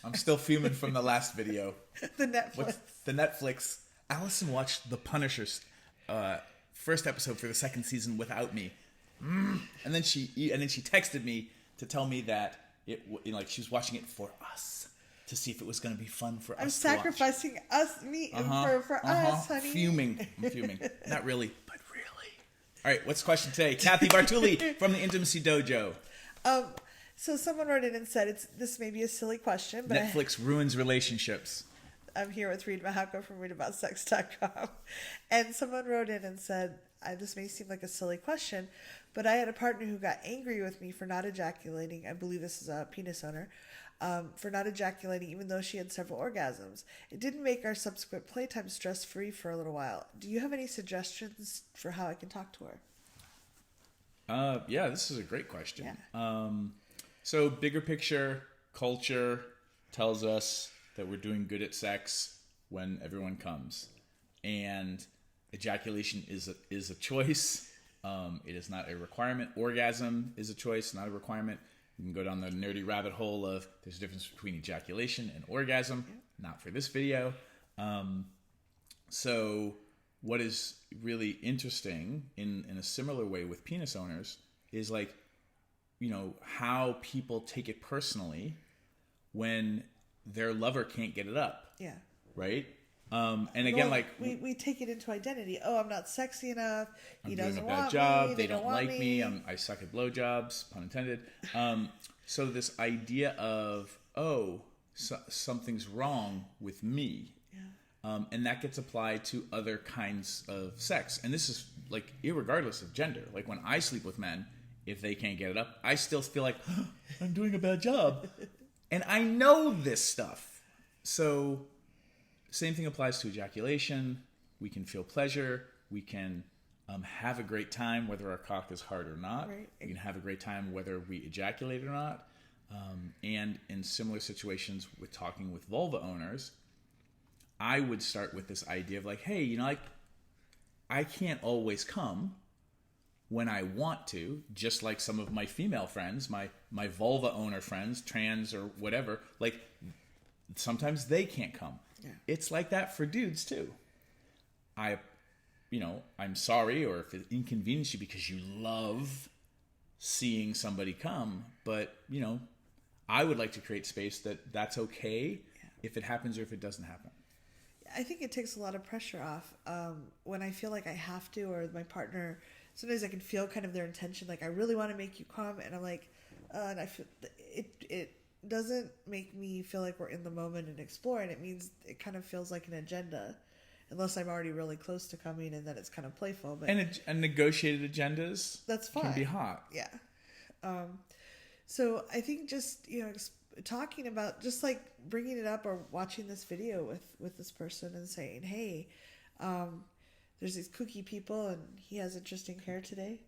I'm still fuming from the last video. The Netflix. The Netflix. Allison watched The Punisher's first episode for the second season without me, and then she texted me to tell me that she was watching it for us to see if it was going to be fun for us. I'm sacrificing for us, honey. Fuming. I'm fuming. Not really, but really. All right, what's the question today? Cathy Bartuli from the Intimacy Dojo. So someone wrote in and said this may be a silly question, but Netflix ruins relationships. I'm here with Reid from readaboutsex.com. And someone wrote in and said, this may seem like a silly question, but I had a partner who got angry with me for not ejaculating. I believe this is a penis owner. For not ejaculating, even though she had several orgasms. It didn't make our subsequent playtime stress-free for a little while. Do you have any suggestions for how I can talk to her? Yeah, this is a great question. Yeah. So bigger picture, culture tells us that we're doing good at sex when everyone comes. And ejaculation is a choice. It is not a requirement. Orgasm is a choice, not a requirement. You can go down the nerdy rabbit hole of there's a difference between ejaculation and orgasm. Yeah. Not for this video. So what is really interesting in a similar way with penis owners is how people take it personally when their lover can't get it up. Yeah. Right? And again, we take it into identity. Oh, I'm not sexy enough. He doesn't want me. I'm doing a bad job. They don't like me. I suck at blowjobs, pun intended. So this idea of something's wrong with me, and that gets applied to other kinds of sex. And this is irregardless of gender. Like when I sleep with men, if they can't get it up, I still feel like I'm doing a bad job, and I know this stuff. So. Same thing applies to ejaculation. We can feel pleasure. We can have a great time whether our cock is hard or not. Right. We can have a great time whether we ejaculate or not. And in similar situations with talking with vulva owners, I would start with this idea of hey, I can't always come when I want to, just like some of my female friends, my vulva owner friends, trans or whatever, sometimes they can't come. Yeah. It's like that for dudes too. I'm sorry, or if it inconvenienced you because you love seeing somebody come, but I would like to create space that's okay if it happens or if it doesn't happen. I think it takes a lot of pressure off when I feel like I have to, or my partner. Sometimes I can feel kind of their intention, I really want to make you come, and I'm and I feel it doesn't make me feel like we're in the moment and exploring. It means it kind of feels like an agenda, unless I'm already really close to coming, and then it's kind of playful. But and negotiated agendas, that's fine. Can be hot. Yeah. So I think just talking about just bringing it up or watching this video with this person and saying, hey, there's these kooky people and he has interesting hair today.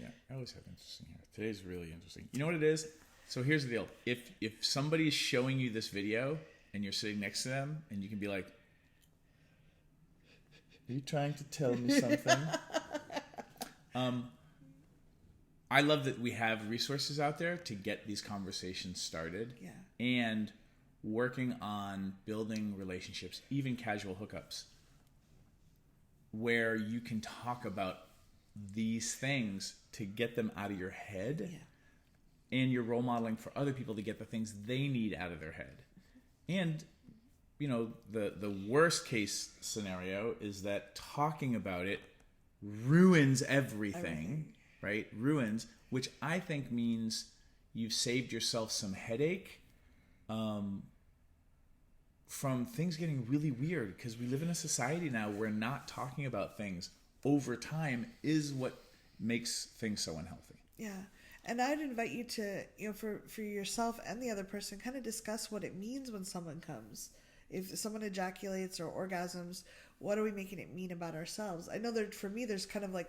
Yeah, I always have interesting hair. Today's really interesting. You know what it is? So here's the deal. If somebody's showing you this video and you're sitting next to them and you can be like, are you trying to tell me something? I love that we have resources out there to get these conversations started. Yeah. And working on building relationships, even casual hookups, where you can talk about these things to get them out of your head. Yeah. And you're role modeling for other people to get the things they need out of their head. And, the worst case scenario is that talking about it ruins everything, right? Ruins, which I think means you've saved yourself some headache from things getting really weird, because we live in a society now where not talking about things over time is what makes things so unhealthy. Yeah. And I'd invite you to, for yourself and the other person, kind of discuss what it means when someone comes. If someone ejaculates or orgasms, what are we making it mean about ourselves? I know that for me, there's kind of I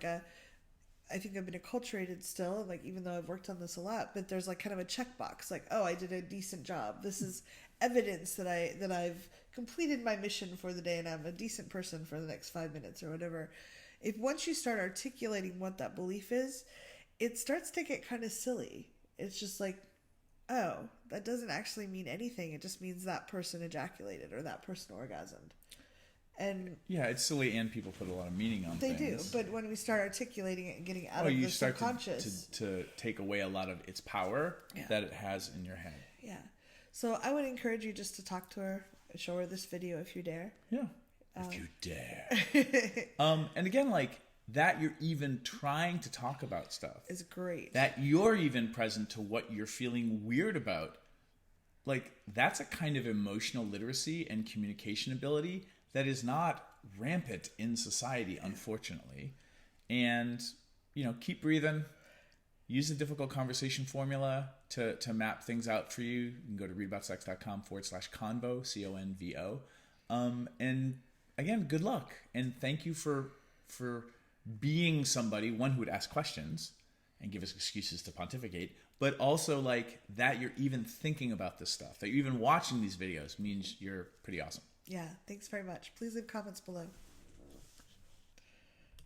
think I've been acculturated still, even though I've worked on this a lot, but there's kind of a checkbox, oh, I did a decent job. This is evidence that I've completed my mission for the day and I'm a decent person for the next 5 minutes or whatever. If once you start articulating what that belief is, it starts to get kind of silly. It's just oh, that doesn't actually mean anything. It just means that person ejaculated or that person orgasmed. And yeah, it's silly, and people put a lot of meaning on things. They do, but when we start articulating it and getting out of the subconscious, to take away a lot of its power that it has in your head. Yeah. So I would encourage you just to talk to her, show her this video if you dare. Yeah. If you dare. And again, like, that you're even trying to talk about stuff is great. That you're even present to what you're feeling weird about. Like, that's a kind of emotional literacy and communication ability that is not rampant in society, unfortunately. And, keep breathing. Use the difficult conversation formula to map things out for you. You can go to readaboutsexcom.com/convo, CONVO. And again, good luck. And thank you for being somebody, one who would ask questions and give us excuses to pontificate, but also like that you're even thinking about this stuff, that you're even watching these videos means you're pretty awesome. Yeah, thanks very much. Please leave comments below.